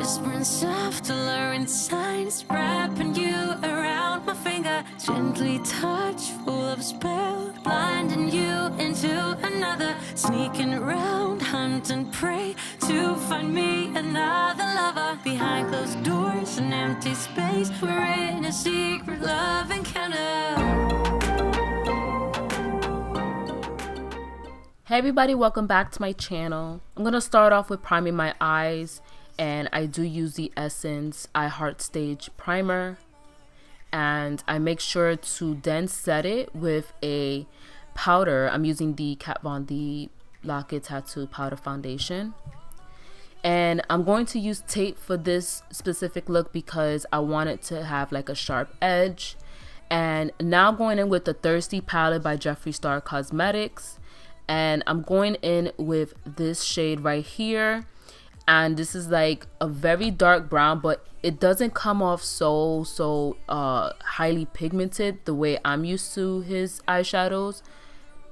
whispering soft, alluring signs, wrapping you around my finger, gently touch, full of spell, blinding you into another, sneaking around, hunt and prey, to find me another lover. Behind closed doors, an empty space, we're in a secret love encounter. Hey everybody, welcome back to my channel. I'm going to start off with priming my eyes, and I do use the Essence I Heart Stage Primer, and I make sure to then set it with a powder. I'm using the Kat Von D Lock It Tattoo Powder Foundation, and I'm going to use tape for this specific look because I want it to have like a sharp edge. And now I'm going in with the Thirsty palette by Jeffree Star Cosmetics. And I'm going in with this shade right here, and this is like a very dark brown, but it doesn't come off so highly pigmented the way I'm used to his eyeshadows.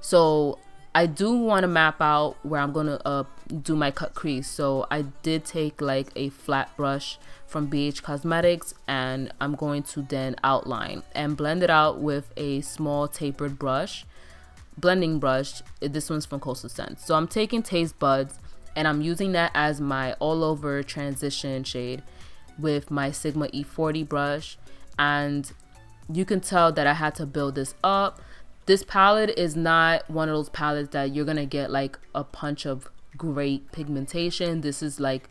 So I do want to map out where I'm gonna do my cut crease. So I did take like a flat brush from ABH Cosmetics, and I'm going to then outline and blend it out with a small tapered brush, blending brush. This one's from Kohl. So I'm taking Taste Buds, and I'm using that as my all over transition shade with my Sigma E40 brush. And you can tell that I had to build this up. This palette is not one of those palettes that you're gonna get like a punch of great pigmentation. This is like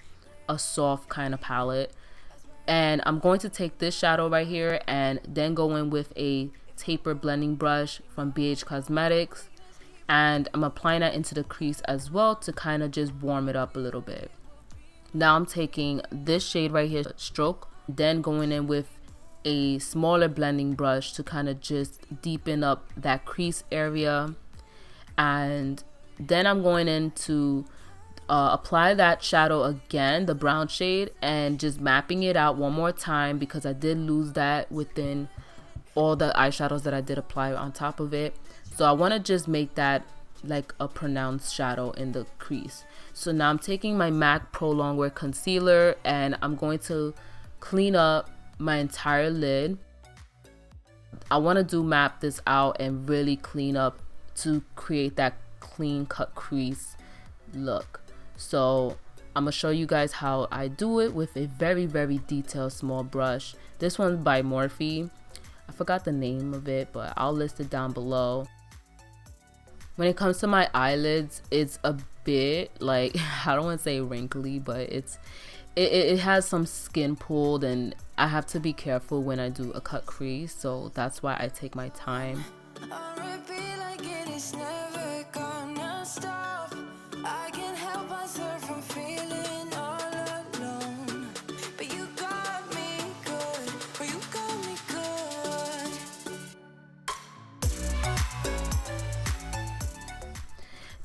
a soft kind of palette, and I'm going to take this shadow right here and then go in with a taper blending brush from ABH Cosmetics, and I'm applying that into the crease as well to kind of just warm it up a little bit. Now I'm taking this shade right here, Stroke, then going in with a smaller blending brush to kind of just deepen up that crease area, and then I'm going in to apply that shadow again, the brown shade, and just mapping it out one more time because I did lose that within all the eyeshadows that I did apply on top of it. So I want to just make that like a pronounced shadow in the crease. So now I'm taking my MAC Pro Longwear concealer, and I'm going to clean up my entire lid. I want to map this out and really clean up to create that clean cut crease look. So I'm gonna show you guys how I do it with a very detailed small brush. This one's by Morphe. I forgot the name of it, but I'll list it down below. When it comes to my eyelids, it's a bit like, I don't want to say wrinkly, but it has some skin pulled, and I have to be careful when I do a cut crease, so that's why I take my time.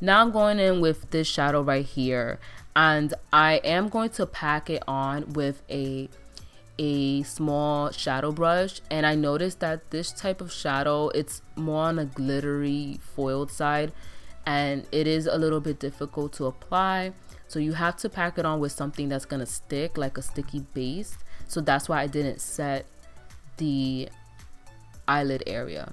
Now I'm going in with this shadow right here, and I am going to pack it on with a small shadow brush. And I noticed that this type of shadow, it's more on a glittery foiled side, and it is a little bit difficult to apply. So you have to pack it on with something that's gonna stick, like a sticky base. So that's why I didn't set the eyelid area.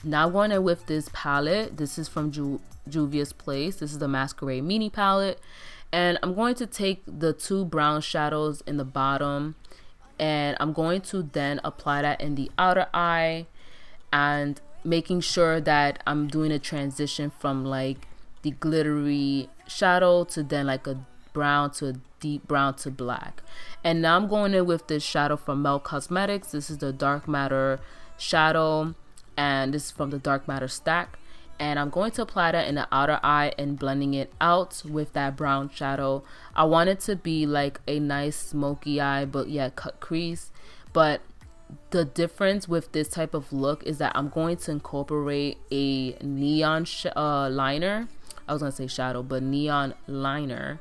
Now I'm going in with this palette. This is from Juvias Place. This is the Masquerade mini palette, and I'm going to take the two brown shadows in the bottom, and I'm going to then apply that in the outer eye, and making sure that I'm doing a transition from like the glittery shadow to then like a brown to a deep brown to black. And now I'm going in with this shadow from Melt Cosmetics. This is the Dark Matter shadow, and this is from the Dark Matter stack, and I'm going to apply that in the outer eye and blending it out with that brown shadow. I want it to be like a nice smoky eye, but yeah, cut crease. But the difference with this type of look is that I'm going to incorporate a neon liner. I was gonna say shadow, but neon liner,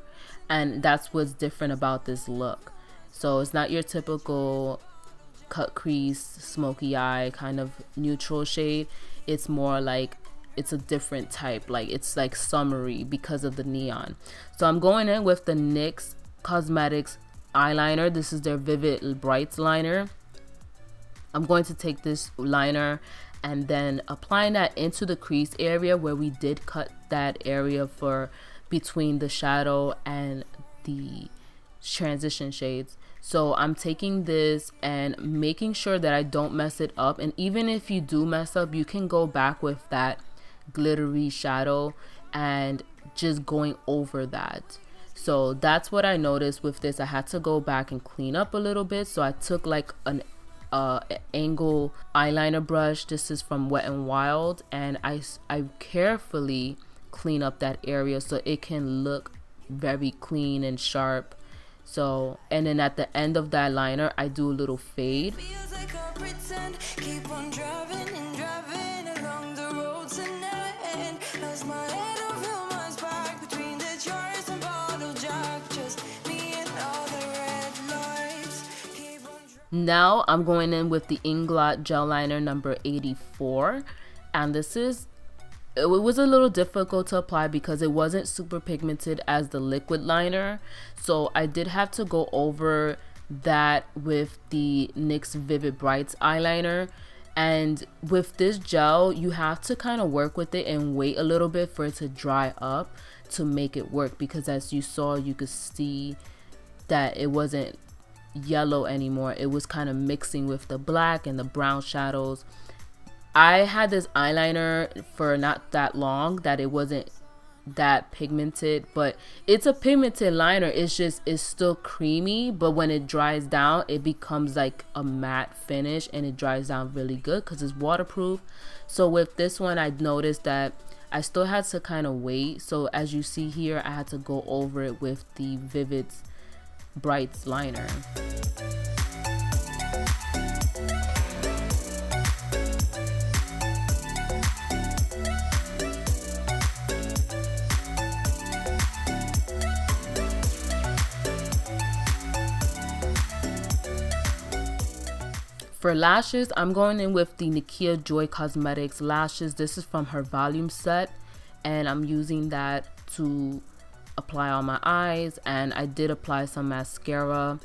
and that's what's different about this look. So it's not your typical cut crease, smoky eye kind of neutral shade. It's more like, it's a different type, like it's like summery because of the neon. So I'm going in with the NYX Cosmetics eyeliner. This is their Vivid Brights liner. I'm going to take this liner and then applying that into the crease area where we did cut that area for between the shadow and the transition shades. So I'm taking this and making sure that I don't mess it up, and even if you do mess up, you can go back with that glittery shadow and just going over that. So that's what I noticed with this. I had to go back and clean up a little bit, so I took like an angle eyeliner brush. This is from Wet n Wild, and I carefully clean up that area so it can look very clean and sharp. So, and then at the end of that liner, I do a little fade. Feels like I pretend, keep on driving and driving along the road tonight. As my head over my back between the jars and bottle jack, just me and all the red lights. Keep on Now I'm going in with the Inglot Gel Liner number 84, and this is, it was a little difficult to apply because it wasn't super pigmented as the liquid liner, so I did have to go over that with the NYX Vivid Brights eyeliner. And with this gel, you have to kind of work with it and wait a little bit for it to dry up to make it work, because as you saw, you could see that it wasn't yellow anymore. It was kind of mixing with the black and the brown shadows. I had this eyeliner for not that long that it wasn't that pigmented, but it's a pigmented liner. It's still creamy, but when it dries down, it becomes like a matte finish, and it dries down really good because it's waterproof. So with this one, I noticed that I still had to kind of wait. So as you see here, I had to go over it with the Vivid Brights liner. For lashes, I'm going in with the Nikia Joy Cosmetics lashes. This is from her volume set, and I'm using that to apply on my eyes, and I did apply some mascara.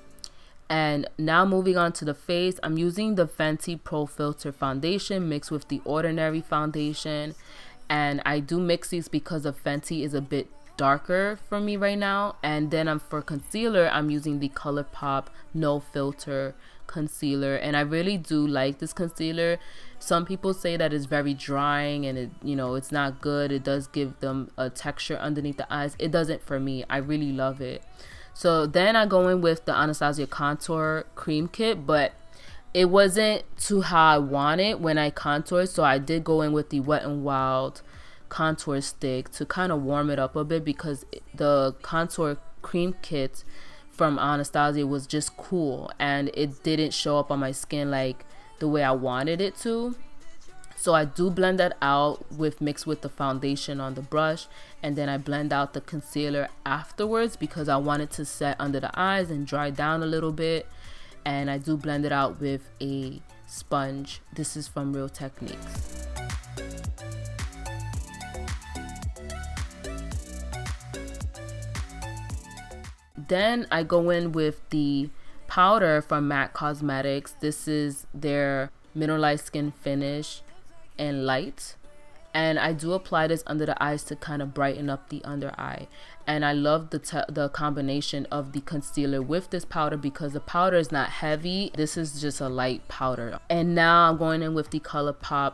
And now moving on to the face, I'm using the Fenty Pro Filter foundation mixed with the Ordinary foundation, and I do mix these because the Fenty is a bit darker for me right now. And then for concealer, I'm using the ColourPop No Filter concealer, and I really do like this concealer. Some people say that it's very drying and it's not good. It does give them a texture underneath the eyes. It doesn't for me. I really love it. So then I go in with the ANASTASIA Contour Cream Kit, but it wasn't to how I wanted when I contoured, so I did go in with the Wet n Wild contour stick to kind of warm it up a bit, because the Contour Cream Kit from ANASTASIA was just cool and it didn't show up on my skin like the way I wanted it to. So I do blend that out mixed with the foundation on the brush, and then I blend out the concealer afterwards because I want it to set under the eyes and dry down a little bit. And I do blend it out with a sponge. This is from Real Techniques. Then I go in with the powder from MAC Cosmetics. This is their Mineralized Skin Finish and Light, and I do apply this under the eyes to kind of brighten up the under eye. And I love the combination of the concealer with this powder because the powder is not heavy. This is just a light powder. And now I'm going in with the ColourPop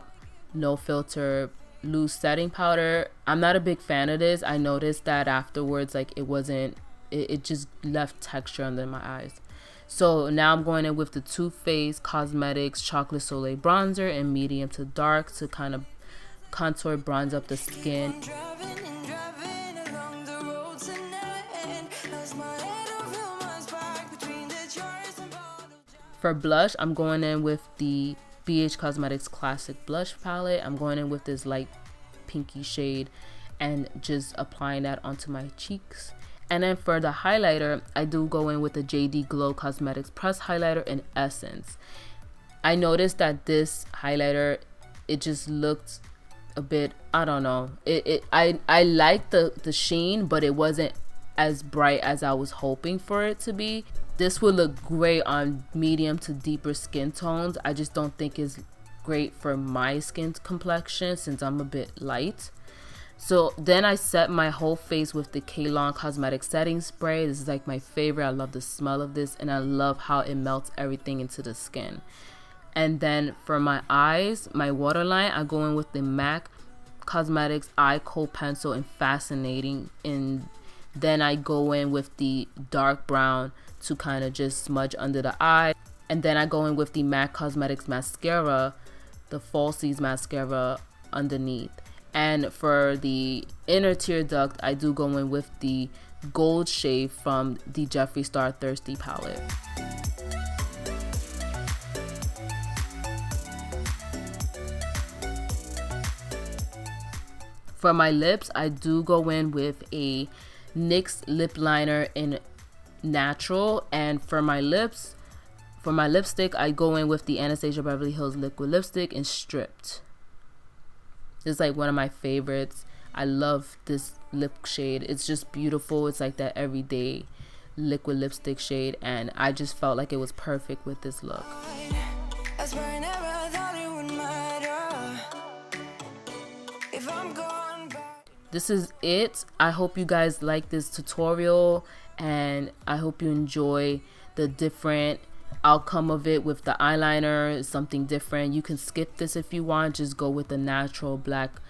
No Filter Loose Setting Powder. I'm not a big fan of this. I noticed that afterwards, like it just left texture under my eyes. So now I'm going in with the Too Faced Cosmetics Chocolate Soleil Bronzer in medium to dark to kind of contour, bronze up the skin. For blush, I'm going in with the BH Cosmetics Classic Blush Palette. I'm going in with this light pinky shade and just applying that onto my cheeks. And then for the highlighter, I do go in with the JD Glow Cosmetics Press Highlighter in Essence. I noticed that this highlighter, it just looked a bit, I don't know. I liked the sheen, but it wasn't as bright as I was hoping for it to be. This would look great on medium to deeper skin tones. I just don't think it's great for my skin complexion since I'm a bit light. So then I set my whole face with the Kohl Cosmetic Setting Spray. This is like my favorite. I love the smell of this, and I love how it melts everything into the skin. And then for my eyes, my waterline, I go in with the MAC Cosmetics Eye Kohl Pencil in Fascinating. And then I go in with the dark brown to kind of just smudge under the eye. And then I go in with the MAC Cosmetics Mascara, the Falsies Mascara underneath. And for the inner tear duct, I do go in with the gold shade from the Jeffree Star Thirsty palette. For my lips, I do go in with a NYX Lip Liner in Natural. And for my lips, for my lipstick, I go in with the Anastasia Beverly Hills Liquid Lipstick in Stripped. This is like one of my favorites. I love this lip shade. It's just beautiful. It's like that everyday liquid lipstick shade, and I just felt like it was perfect with this look. This is it. I hope you guys like this tutorial, and I hope you enjoy the different outcome of it with the eyeliner. Something different. You can skip this if you want, just go with the natural black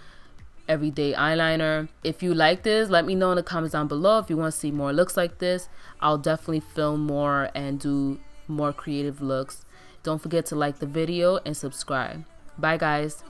everyday eyeliner. If you like this, let me know in the comments down below. If you want to see more looks like this, I'll definitely film more and do more creative looks. Don't forget to like the video and subscribe. Bye guys.